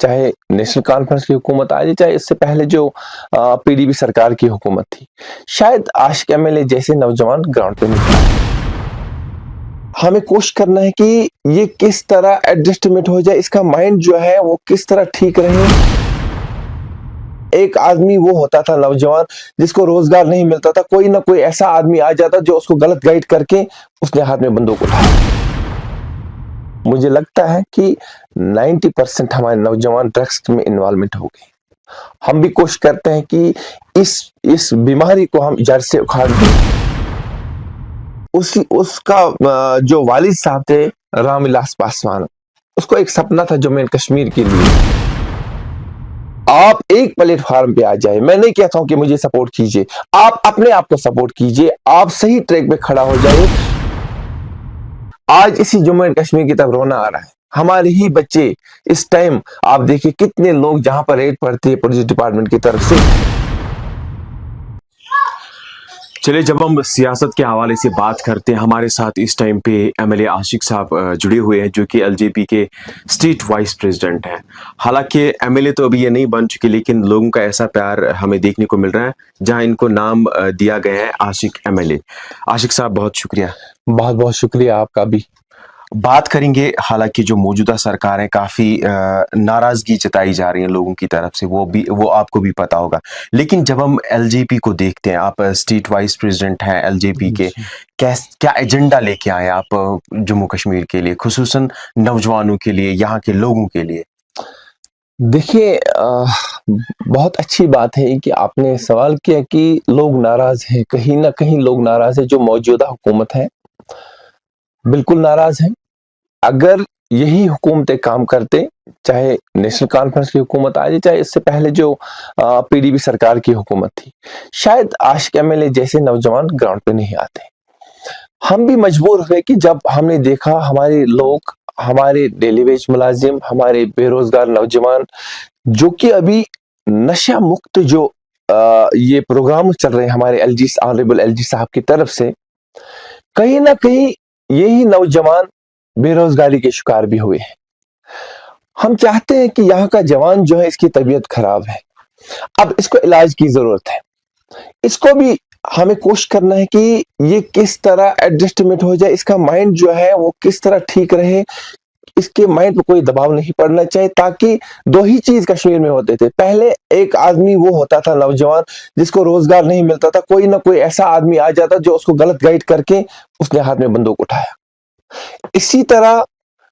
चाहे national conference की हुकूमत आ जाए, चाहे इससे पहले जो पीडीपी सरकार की हुकूमत थी, शायद आशिक एमएलए जैसे नौजवान ग्राउंड पे नहीं आते। हमें कोशिश करना है कि ये किस तरह एडजस्टमेंट हो जाए, इसका माइंड जो है वो किस तरह ठीक रहे। एक आदमी वो होता था नौजवान जिसको रोजगार नहीं मिलता था, कोई ना कोई ऐसा आदमी आ जाता जो उसको गलत गाइड करके उसने हाथ में बंदूक उठाया। मुझे लगता है कि 90% हमारे नौजवान ड्रग्स में इन्वॉल्वमेंट हो गए। हम भी कोशिश करते हैं कि इस बीमारी को हम जड़ से उखाड़ दें। उसका जो वालिद साहब थे रामविलास पासवान, उसको एक सपना था जम्मू एंड कश्मीर के लिए। आप एक प्लेटफॉर्म पे आ जाए, मैं नहीं कहता हूं कि मुझे सपोर्ट कीजिए, आप अपने आप को सपोर्ट कीजिए, आप सही ट्रैक पे खड़ा हो जाए। आज इसी जम्मू एंड कश्मीर की तरफ रोना आ रहा है। हमारे ही बच्चे इस टाइम आप देखिए कितने लोग जहां पर रेड पड़ती है पुलिस डिपार्टमेंट की तरफ से। चलिए, जब हम सियासत के हवाले से बात करते हैं, हमारे साथ इस टाइम पे एमएलए आशिक साहब जुड़े हुए हैं, जो कि एलजेपी के स्टेट वाइस प्रेसिडेंट हैं। हालांकि एमएलए तो अभी ये नहीं बन चुके, लेकिन लोगों का ऐसा प्यार हमें देखने को मिल रहा है, जहां इनको नाम दिया गया है आशिक एमएलए। आशिक साहब, बहुत शुक्रिया। बहुत बहुत शुक्रिया आपका भी। बात करेंगे, हालांकि जो मौजूदा सरकार है, काफी नाराजगी जताई जा रही है लोगों की तरफ से, वो आपको भी पता होगा। लेकिन जब हम एलजेपी को देखते हैं, आप स्टेट वाइस प्रेसिडेंट हैं एलजेपी के, क्या एजेंडा लेके आए आप जम्मू कश्मीर के लिए, खुसूसन नौजवानों के लिए, यहाँ के लोगों के लिए? देखिए, बहुत अच्छी बात है कि आपने सवाल किया कि लोग नाराज हैं, कहीं ना कहीं लोग नाराज हैं। जो मौजूदा हुकूमत है बिल्कुल नाराज है। अगर यही हुकूमतें काम करते, चाहे नेशनल कॉन्फ्रेंस की हुकूमत आ जाए, चाहे इससे पहले जो पीडीपी सरकार की हुकूमत थी, शायद आशिक एमएलए जैसे नौजवान ग्राउंड पे नहीं आते। हम भी मजबूर हुए कि जब हमने देखा हमारे लोग, हमारे डेली वेज मुलाजिम, हमारे बेरोजगार नौजवान, जो कि अभी नशा मुक्त जो ये प्रोग्राम चल रहे हैं हमारे ऑनरेबल एलजी साहब की तरफ से, कहीं ना कहीं यही नौजवान बेरोजगारी के शिकार भी हुए हैं। हम चाहते हैं कि यहाँ का जवान जो है, इसकी तबीयत खराब है, अब इसको इलाज की जरूरत है। इसको भी हमें कोशिश करना है कि ये किस तरह एडजस्टमेंट हो जाए, इसका माइंड जो है वो किस तरह ठीक रहे, इसके माइंड पर कोई दबाव नहीं पड़ना चाहिए। ताकि दो ही चीज कश्मीर में होते थे, पहले एक आदमी वो होता था नौजवान जिसको रोजगार नहीं मिलता था, कोई ना कोई ऐसा आदमी आ जाता जो उसको गलत गाइड करके उसने हाथ में बंदूक उठाया। इसी तरह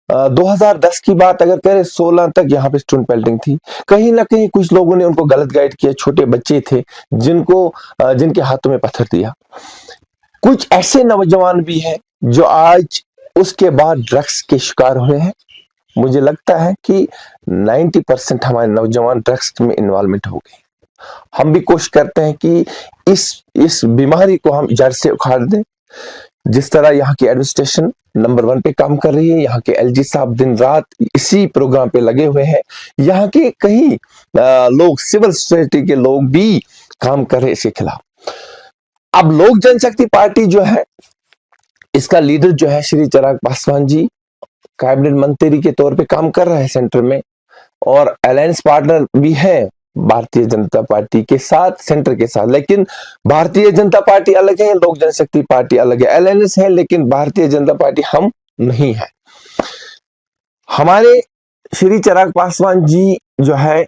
2010 की बात अगर करें, 16 तक यहाँ पे स्टूडेंट पेल्टिंग थी। कहीं ना कहीं कुछ लोगों ने उनको गलत गाइड किया, छोटे बच्चे थे जिनके हाथों में पत्थर दिया। कुछ ऐसे नौजवान भी हैं जो आज उसके बाद ड्रग्स के शिकार हुए हैं। मुझे लगता है कि 90% हमारे नौजवान ड्रग्स में इन्वॉल्वमेंट हो गए। हम भी कोशिश करते हैं कि इस बीमारी को हम जड़ से उखाड़ दें। जिस तरह यहाँ की एडमिनिस्ट्रेशन नंबर 1 पे काम कर रही है, यहाँ के एलजी साहब दिन रात इसी प्रोग्राम पे लगे हुए हैं, यहाँ के कई लोग, सिविल सोसाइटी के लोग भी काम कर रहे हैं इसके खिलाफ। अब लोक जनशक्ति पार्टी जो है, इसका लीडर जो है श्री चिराग पासवान जी, कैबिनेट मंत्री के तौर पे काम कर रहा है सेंटर में, और अलायंस पार्टनर भी है भारतीय जनता पार्टी के साथ, सेंटर के साथ। लेकिन भारतीय जनता पार्टी अलग है, लोक जनशक्ति पार्टी अलग है। अलायंस है लेकिन भारतीय जनता पार्टी हम नहीं है। हमारे श्री चिराग पासवान जी जो है,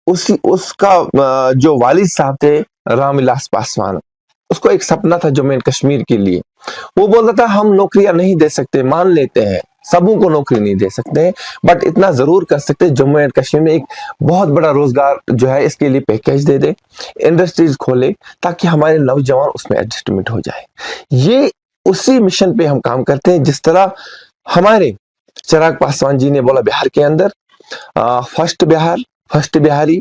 उसका जो वालिद साहब थे रामविलास पासवान, उसको एक सपना था जम्मू एंड कश्मीर के लिए। वो बोलता था हम नौकरियां नहीं दे सकते, मान लेते हैं सबों को नौकरी नहीं दे सकते, बट इतना जरूर कर सकते जम्मू एंड कश्मीर में एक बहुत बड़ा रोजगार जो है इसके लिए पैकेज दे दे, इंडस्ट्रीज खोले, ताकि हमारे नौजवान उसमें एडजस्टमेंट हो जाए। ये उसी मिशन पे हम काम करते हैं। जिस तरह हमारे चिराग पासवान जी ने बोला बिहार के अंदर फर्स्ट बिहार, फर्स्ट बिहारी,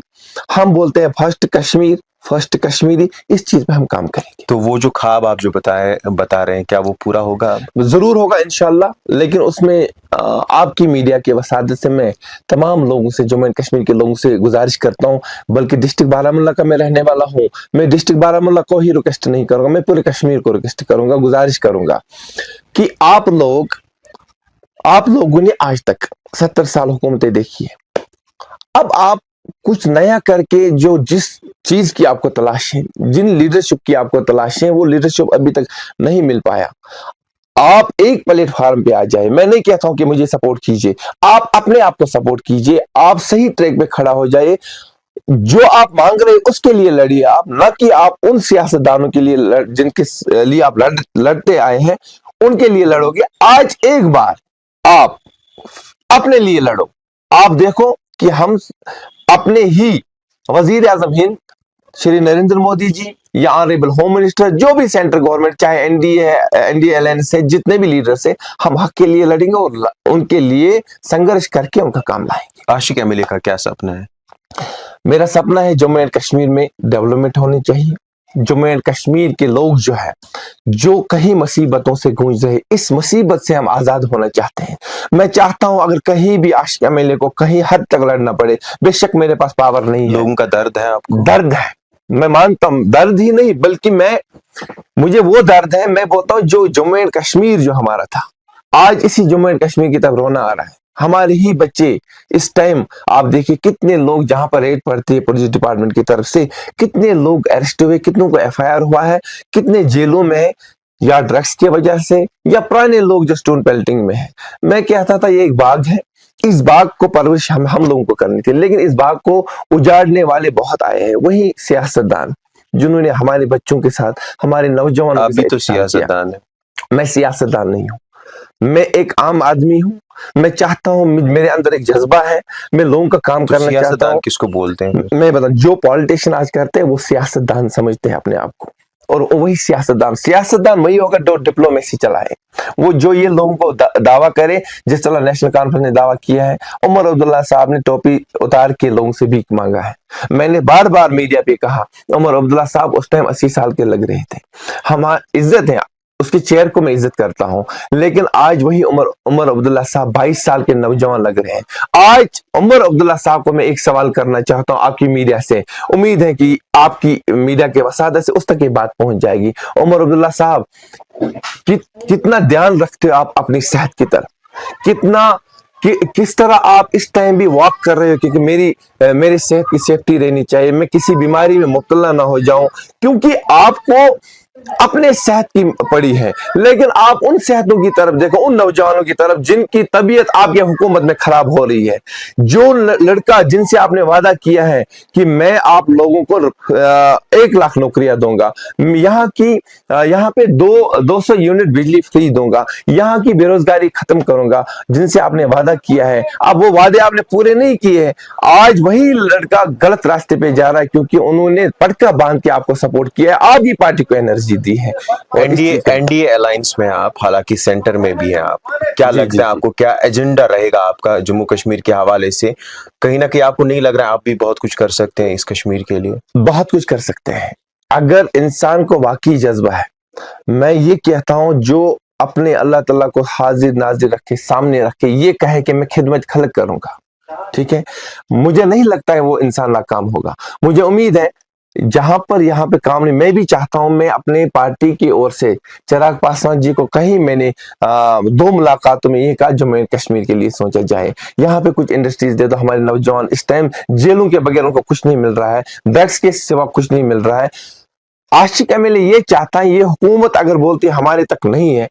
हम बोलते हैं फर्स्ट कश्मीर, फर्स्ट कश्मीरी, इस चीज पे हम काम करेंगे। तो वो जो ख्वाब आप जो बता रहे हैं, क्या वो पूरा होगा? जरूर होगा इंशाल्लाह। लेकिन उसमें आपकी मीडिया के वसादत से मैं तमाम लोगों से, जम्मू एंड कश्मीर के लोगों से गुजारिश करता हूं, बल्कि डिस्ट्रिक्ट बारामूला का मैं रहने वाला हूं, मैं डिस्ट्रिक्ट बारामूला को ही रिक्वेस्ट नहीं करूंगा, मैं पूरे कश्मीर को रिक्वेस्ट करूंगा, गुजारिश करूंगा कि आप लोगों ने आज तक 70 साल हुकूमतें देखी है। अब आप कुछ नया करके जो जिस चीज की आपको तलाश है, जिन लीडरशिप की आपको तलाश है, वो लीडरशिप अभी तक नहीं मिल पाया। आप एक प्लेटफॉर्म पे आ जाए। मैं नहीं कहता हूं कि मुझे सपोर्ट कीजिए, आप अपने आप को सपोर्ट कीजिए, आप सही ट्रैक पे खड़ा हो जाए। जो आप मांग रहे उसके लिए लड़िए आप, ना कि आप उन सियासतदानों के लिए जिनके लिए आप लड़ते आए हैं उनके लिए लड़ोगे। आज एक बार आप अपने लिए लड़ो। आप देखो कि हम अपने ही वजीर आजम हिंद श्री नरेंद्र मोदी जी या ऑनरेबल होम मिनिस्टर, जो भी सेंट्रल गवर्नमेंट, चाहे एनडीए है, एनडीए अलायंस है, जितने भी लीडर्स है, हम हक के लिए लड़ेंगे और उनके लिए संघर्ष करके उनका काम लाएंगे। आशिक एमएलए का क्या सपना है? मेरा सपना है जम्मू एंड कश्मीर में डेवलपमेंट होनी चाहिए। जम्मू एंड कश्मीर के लोग जो है, जो कहीं मुसीबतों से गूंज रहे, इस मुसीबत से हम आजाद होना चाहते हैं। मैं चाहता हूं अगर कहीं भी आशिक एमएलए को कहीं हद तक लड़ना पड़े, बेशक मेरे पास पावर नहीं है। लोगों का दर्द है आपको? दर्द है, मैं मानता हूं, दर्द ही नहीं बल्कि मुझे वो दर्द है। मैं बोलता हूं जो जम्मू एंड कश्मीर जो हमारा था, आज इसी जम्मू एंड कश्मीर की तरफ रोना आ रहा है। हमारे ही बच्चे इस टाइम, आप देखिए कितने लोग जहां पर रेड पड़ती है पुलिस डिपार्टमेंट की तरफ से, कितने लोग अरेस्ट हुए, कितनों को एफआईआर हुआ है, कितने जेलों में है, या ड्रग्स की वजह से, या पुराने लोग जो स्टोन पेल्टिंग में है। मैं कहता था ये एक बाग है, इस बाग को परवरिश हम लोगों को करनी थी, लेकिन इस बाग को उजाड़ने वाले बहुत आए हैं, वही सियासतदान जिन्होंने हमारे बच्चों के साथ, हमारे नौजवानों आप भी तो सियासतदान है। मैं सियासतदान नहीं हूं, मैं एक आम आदमी हूं। मैं चाहता हूं, मेरे अंदर एक जज्बा है, मैं लोगों का काम तो करना चाहता हूं। किसको बोलते हैं? मैं बता, जो पॉलिटिशियन आज करते हैं वो सियासतदान समझते हैं अपने आप को, और वही सियासतदान वही होगा जो डिप्लोमेसी चलाए। वो जो ये लोगों को दावा करे, जिस तरह नेशनल कॉन्फ्रेंस ने दावा किया है, उमर अब्दुल्ला साहब ने टोपी उतार के लोगों से भीख मांगा है। मैंने बार बार मीडिया पे कहा, उमर अब्दुल्ला साहब उस टाइम 80 साल के लग रहे थे, हमारी इज्जत है, उसके चेयर को मैं इज्जत करता हूं, लेकिन आज वही उमर अब्दुल्ला साहब 22 साल के नौजवान लग रहे हैं। आज उमर अब्दुल्ला साहब को मैं एक सवाल करना चाहता हूं आपकी मीडिया से, उम्मीद है कि आपकी मीडिया के वसादत से उस तक ये बात पहुंच जाएगी। उमर अब्दुल्ला साहब, कितना ध्यान रखते हो आप अपनी सेहत की तरफ, किस तरह आप इस टाइम भी वॉक कर रहे हो, क्योंकि मेरी सेहत की सेफ्टी रहनी चाहिए, मैं किसी बीमारी में मुब्तला ना हो जाऊं, क्योंकि आपको अपने सेहत की पड़ी है। लेकिन आप उन सेहतों की तरफ देखो, उन नौजवानों की तरफ जिनकी तबीयत आपकी हुकूमत में खराब हो रही है। जो लड़का जिनसे आपने वादा किया है कि मैं आप लोगों को 1 लाख नौकरियां दूंगा, यहाँ पे 200 यूनिट बिजली फ्री दूंगा, यहाँ की बेरोजगारी खत्म करूंगा, जिनसे आपने वादा किया है, अब वो वादे आपने पूरे नहीं किए। आज वही लड़का गलत रास्ते पे जा रहा है, क्योंकि उन्होंने पटका बांध के आपको सपोर्ट किया है, आपकी पार्टी को एनर्जी दी है। एनडीए अलायंस में आप, हालांकि सेंटर में भी हैं आप, क्या लगता है आपको, क्या एजेंडा रहेगा आपका जम्मू कश्मीर के हवाले से? कहीं ना कहीं आपको नहीं लग रहा है आप भी बहुत कुछ कर सकते हैं इस कश्मीर के लिए? बहुत कुछ कर सकते हैं अगर इंसान को वाकई जज्बा है। मैं ये कहता हूं, जो अपने अल्लाह ताला को हाजिर नाजिर रखे, सामने रखे, ये कहे कि मैं खिदमत खल्क करूंगा, ठीक है, मुझे नहीं लगता है वो इंसान नाकाम होगा। मुझे उम्मीद है यहाँ पे काम नहीं। मैं भी चाहता हूं, मैं अपने पार्टी की ओर से चिराग पासवान जी को कहीं मैंने 2 मुलाकातों में ये कहा, जम्मू एंड कश्मीर के लिए सोचा जाए, यहाँ पे कुछ इंडस्ट्रीज दे दो। हमारे नौजवान इस टाइम जेलों के बगैर उनको कुछ नहीं मिल रहा है, ड्रग्स के सिवा कुछ नहीं मिल रहा है। आशिक एमएलए ये चाहता है, ये हुकूमत अगर बोलती है हमारे तक नहीं है,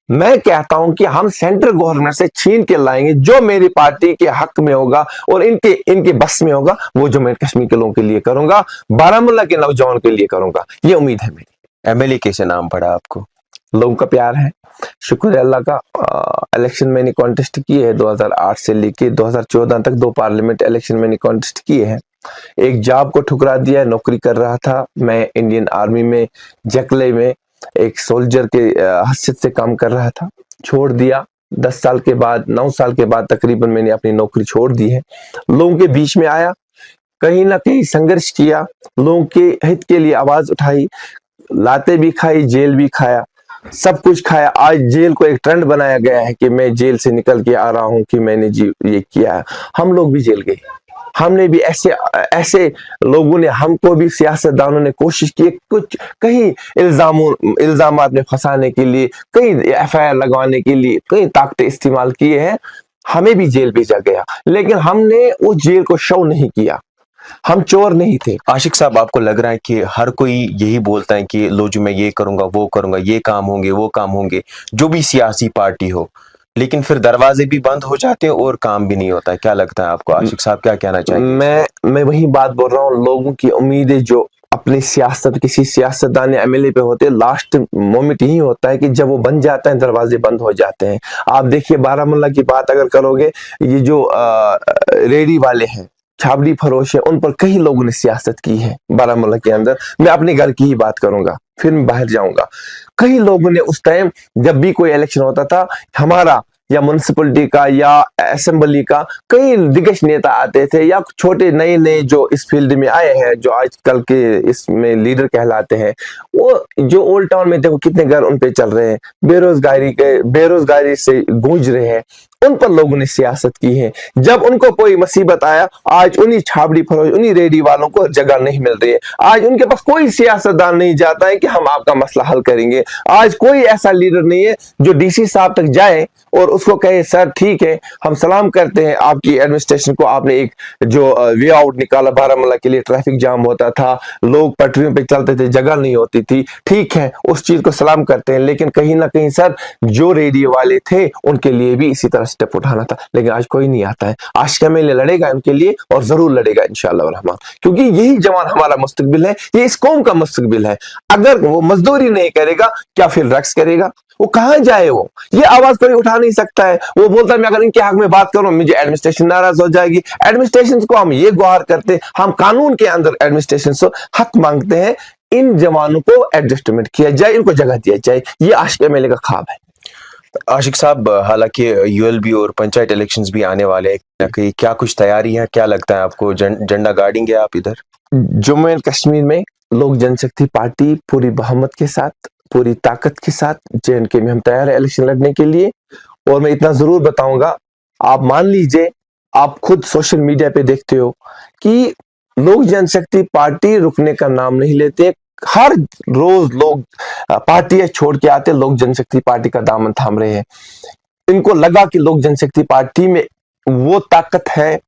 मैं कहता हूं कि हम सेंट्रल गवर्नमेंट से छीन के लाएंगे, जो मेरी पार्टी के हक में होगा और इनके बस में होगा, वो जम्मू एंड कश्मीर के लोगों के लिए करूंगा, बारामूला के नौजवान के लिए करूंगा, ये उम्मीद है मेरी। एमएलए कैसे नाम पड़ा आपको? लोगों का प्यार है, शुक्र है अल्लाह का। इलेक्शन मैंने कॉन्टेस्ट किए है 2008 से लेके 2014 तक, 2 पार्लियामेंट इलेक्शन मैंने कॉन्टेस्ट किए हैं। एक जॉब को ठुकरा दिया, नौकरी कर रहा था मैं इंडियन आर्मी में, जकले में एक सोल्जर के हैसियत से काम कर रहा था, छोड़ दिया। 10 साल के बाद, 9 साल के बाद तकरीबन मैंने अपनी नौकरी छोड़ दी है। लोगों के बीच में आया, कहीं ना कहीं संघर्ष किया, लोगों के हित के लिए आवाज उठाई, लाते भी खाई, जेल भी खाया, सब कुछ खाया। आज जेल को एक ट्रेंड बनाया गया है कि मैं जेल से निकल के आ रहा हूं कि मैंने ये किया है। हम लोग भी जेल गए, हमने भी ऐसे लोगों ने, हमको भी सियासतदानों ने कोशिश की, कुछ कहीं इल्जामात में फंसाने के लिए, कहीं एफआईआर लगवाने के लिए, कई ताकतें इस्तेमाल किए हैं। हमें भी जेल भेजा गया, लेकिन हमने उस जेल को शो नहीं किया, हम चोर नहीं थे। आशिक साहब, आपको लग रहा है कि हर कोई यही बोलता है कि लो जो मैं ये करूंगा, वो करूंगा, ये काम होंगे, वो काम होंगे, जो भी सियासी पार्टी हो, लेकिन फिर दरवाजे भी बंद हो जाते हैं और काम भी नहीं होता है। क्या लगता है आपको? आशिक साहब क्या कहना चाहेंगे? मैं वही बात बोल रहा हूँ, लोगों की उम्मीदें जो अपनी सियासत, किसी सियासतदान या एमएलए पे होते हैं, लास्ट मोमेंट यही होता है कि जब वो बन जाता है दरवाजे बंद हो जाते हैं। आप देखिए बारामूला की बात अगर करोगे, ये जो रेडी वाले हैं, छाबड़ी फरोश है, उन पर कई लोगों ने सियासत की है बारामूला के अंदर। मैं अपने घर की ही बात करूंगा, फिर मैं बाहर जाऊंगा। कई लोगों ने उस टाइम जब भी कोई इलेक्शन होता था, हमारा या म्युनिसिपलिटी का या असेंबली का कई दिग्गज नेता आते थे, या छोटे नए नए जो इस फील्ड में आए हैं, जो आजकल के इसमें लीडर कहलाते हैं, वो जो ओल्ड टाउन में देखो कितने घर उन पे चल रहे हैं, बेरोजगारी से गूंज रहे हैं, उन पर लोगों ने सियासत की है। जब उनको कोई मुसीबत आया, आज उन्हीं छाबड़ी फरोश, उन्हीं रेडी वालों को जगह नहीं मिल रही है। आज उनके पास कोई सियासतदान नहीं जाता है कि हम आपका मसला हल करेंगे। आज कोई ऐसा लीडर नहीं है जो डीसी साहब तक जाए और उसको कहे सर ठीक है, हम सलाम करते हैं आपकी एडमिनिस्ट्रेशन को, आपने एक जो वे आउट निकाला बारामूला के लिए, ट्रैफिक जाम होता था, लोग पटरियों पे चलते थे, जगह नहीं होती थी, ठीक है, उस चीज को सलाम करते हैं। लेकिन कहीं ना कहीं सर जो रेडियो वाले थे उनके लिए भी इसी तरह स्टेप उठाना था, लेकिन आज कोई नहीं आता है। आज का एमएलए लड़ेगा उनके लिए और जरूर लड़ेगा इंशाअल्लाह रहमान, क्योंकि यही जवान हमारा मुस्तकबिल है, ये इस कौम का मुस्तकबिल है। अगर वो मजदूरी नहीं करेगा, क्या फिर रक्स करेगा? वो कहां जाए? वो ये आवाज कोई उठा नहीं सकता है। वो बोलता है मैं अगर इनके हक में बात करूं मुझे एडमिनिस्ट्रेशन नाराज हो जाएगी। एडमिनिस्ट्रेशन को हम ये गुहार करते हैं, हम कानून के अंदर एडमिनिस्ट्रेशन से हक मांगते हैं, इन जवानों को एडजस्टमेंट किया जाए, इनको जगह दिया जाए। ये आशिक एमएलए का ख्वाब है। आशिक साहब, हालांकि यूएलबी और पंचायत इलेक्शंस भी आने वाले हैं, कि क्या कुछ तैयारी है? क्या लगता है आपको? झंडा गाड़ेंगे आप इधर? जम्मू एंड कश्मीर में लोक जनशक्ति पार्टी पूरी बहुमत के साथ, पूरी ताकत के साथ जेएंडके में हम तैयार है इलेक्शन लड़ने के लिए। और मैं इतना जरूर बताऊंगा, आप मान लीजिए, आप खुद सोशल मीडिया पे देखते हो कि लोक जनशक्ति पार्टी रुकने का नाम नहीं लेते। हर रोज लोग पार्टियां छोड़ के आते, लोक जनशक्ति पार्टी का दामन थाम रहे हैं। इनको लगा कि लोक जनशक्ति पार्टी में वो ताकत है,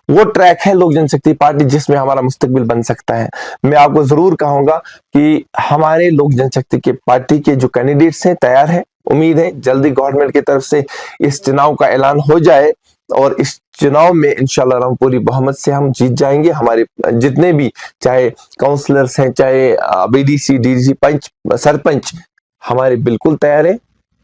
वो ट्रैक है लोक जनशक्ति पार्टी जिसमें हमारा मुस्तकबिल बन सकता है। मैं आपको जरूर कहूंगा कि हमारे लोक जनशक्ति के पार्टी के जो कैंडिडेट्स हैं तैयार हैं। उम्मीद है जल्दी गवर्नमेंट की तरफ से इस चुनाव का ऐलान हो जाए और इस चुनाव में इंशाल्लाह हम पूरी बहुमत से हम जीत जाएंगे। हमारे जितने भी चाहे काउंसलर्स हैं, चाहे बीडीसी, डीडीसी, पंच, सरपंच, हमारे बिल्कुल तैयार है।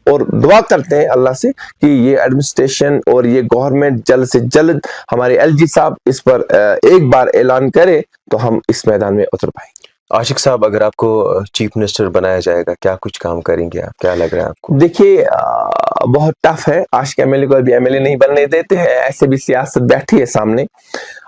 और दुआ करते हैं अल्लाह से कि ये एडमिनिस्ट्रेशन और ये गवर्नमेंट जल्द से जल्द हमारे एलजी साहब इस पर एक बार ऐलान करे तो हम इस मैदान में उतर पाएंगे। आशिक साहब, अगर आपको चीफ मिनिस्टर बनाया जाएगा, क्या कुछ काम करेंगे आप? क्या लग रहा है आपको? देखिए बहुत टफ है। आशिक एमएलए को अभी एमएलए नहीं बनने देते हैं, ऐसे भी सियासत बैठी है सामने,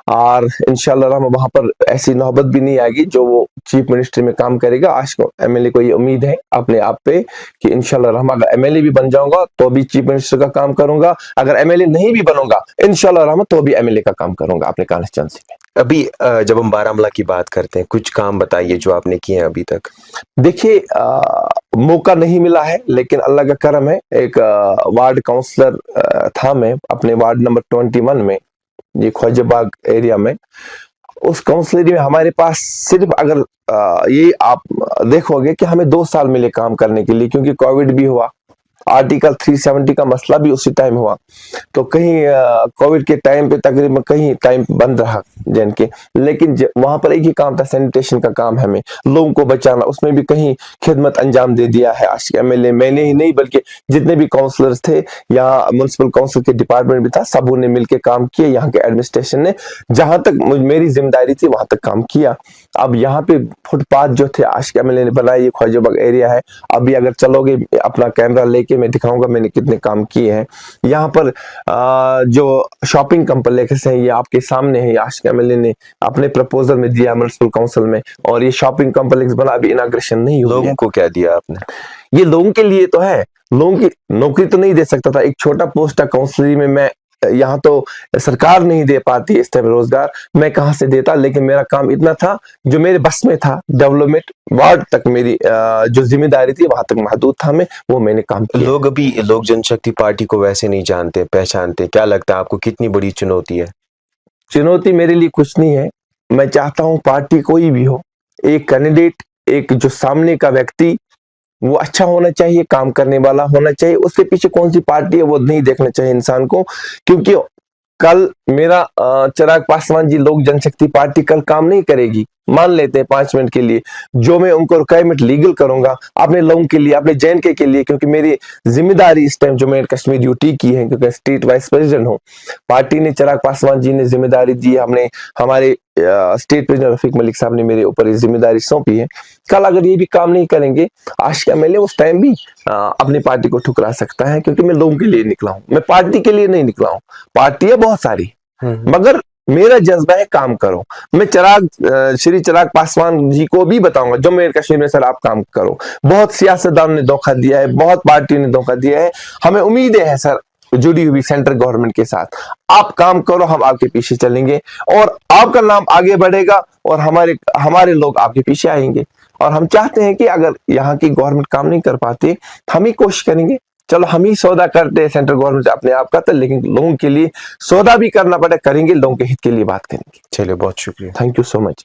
और इंशाल्लाह वहां पर ऐसी नौबत भी नहीं आएगी जो वो चीफ मिनिस्टर में काम करेगा। आशिक एमएलए को ये उम्मीद है अपने आप पे कि इंशाल्लाह अगर एमएलए भी बन जाऊंगा तो भी चीफ मिनिस्टर का काम करूंगा, अगर एमएलए नहीं भी बनूंगा इंशाल्लाह तो भी एमएलए का काम करूंगा अपने कॉन्स्टिट्यूंसी में। अभी जब हम बारामूला की बात करते हैं, कुछ काम बताइए जो आपने किए हैं अभी तक। देखिए मौका नहीं मिला है, लेकिन अल्लाह का करम है। एक वार्ड काउंसलर था मैं अपने वार्ड नंबर 21 में, ये ख्वाजाबाग एरिया में। उस काउंसलरी में हमारे पास सिर्फ अगर ये आप देखोगे कि हमें 2 साल मिले काम करने के लिए, क्योंकि कोविड भी हुआ, आर्टिकल 370 का मसला भी उसी टाइम हुआ, तो कहीं कोविड के टाइम पे तकरीबन कहीं टाइम बंद रहा जेएंडके, लेकिन वहां पर एक ही काम था, सैनिटेशन का काम, हमें लोगों को बचाना, उसमें भी कहीं खिदमत अंजाम दे दिया है आशिक एमएलए। मैंने ही नहीं बल्कि जितने भी काउंसलर्स थे, यहाँ म्युनिसिपल काउंसिल के डिपार्टमेंट भी था, सबों ने मिलकर काम किया। यहाँ के एडमिनिस्ट्रेशन ने जहां तक मेरी जिम्मेदारी थी वहां तक काम किया। अब यहाँ पे फुटपाथ जो थे आशिक एमएलए ने बनाए, ये ख्वाजाबाग एरिया है। अभी अगर चलोगे अपना कैमरा लेके मैं दिखाऊंगा मैंने कितने काम किए हैं। यहाँ पर जो शॉपिंग कॉम्प्लेक्स है ये आपके सामने है, आशिक एमएलए ने अपने प्रपोजल में दिया म्युनिसिपल काउंसिल में, और ये शॉपिंग कॉम्प्लेक्स बना, अभी इनाग्रेशन नहीं हुआ। लोगों को क्या दिया आपने? ये लोगों के लिए तो है, लोगों की नौकरी तो नहीं दे सकता था। एक छोटा पोस्ट है काउंसिलरी में, मैं यहाँ तो सरकार नहीं दे पाती इस टाइम रोजगार, मैं कहाँ से देता। लेकिन मेरा काम इतना था जो मेरे बस में था, डेवलपमेंट वार्ड तक मेरी जो जिम्मेदारी थी वहां तक महदूद था मैंने काम किया। लोग अभी लोक जनशक्ति पार्टी को वैसे नहीं जानते पहचानते, क्या लगता है आपको कितनी बड़ी चुनौती है? चुनौती मेरे लिए कुछ नहीं है। मैं चाहता हूं पार्टी कोई भी हो, एक कैंडिडेट, एक जो सामने का व्यक्ति वो अच्छा होना चाहिए, काम करने वाला होना चाहिए। उसके पीछे कौन सी पार्टी है वो नहीं देखना चाहिए इंसान को, क्योंकि कल मेरा चिराग पासवान जी लोक जनशक्ति पार्टी कल काम नहीं करेगी, मान लेते हैं 5 मिनट के लिए, जो मैं उनको रिक्वायरमेंट लीगल करूंगा अपने लोगों के लिए, अपने JNK के लिए, क्योंकि मेरी जिम्मेदारी इस टाइम जो मैंने कश्मीर ड्यूटी की है, क्योंकि स्टेट वाइस प्रेसिडेंट हूँ, पार्टी ने चिराग पासवान जी ने जिम्मेदारी दी, हमने हमारे स्टेट प्रेसिडेंट रफीक मलिक साहब ने मेरे ऊपर जिम्मेदारी सौंपी है। कल अगर ये भी काम नहीं करेंगे, आज का MLA उस टाइम भी अपनी पार्टी को ठुकरा सकता है, क्योंकि मैं लोगों के लिए निकला हूं, मैं पार्टी के लिए नहीं निकला हूं। पार्टी है बहुत सारी, मगर मेरा जज्बा है काम करो। मैं श्री चिराग पासवान जी को भी बताऊंगा जो मेरे कश्मीर में, सर आप काम करो। बहुत सियासतदान ने धोखा दिया है, बहुत पार्टी ने धोखा दिया है, हमें उम्मीदें हैं सर जुड़ी हुई सेंट्रल गवर्नमेंट के साथ। आप काम करो, हम आपके पीछे चलेंगे और आपका नाम आगे बढ़ेगा और हमारे लोग आपके पीछे आएंगे। और हम चाहते हैं कि अगर यहाँ की गवर्नमेंट काम नहीं कर पाती, हम ही कोशिश करेंगे, चलो हम ही सौदा करते हैं सेंट्रल गवर्नमेंट से अपने आप का, तो लेकिन लोगों के लिए सौदा भी करना पड़े, करेंगे, लोगों के हित के लिए बात करेंगे। चलिए, बहुत शुक्रिया। Thank you so much.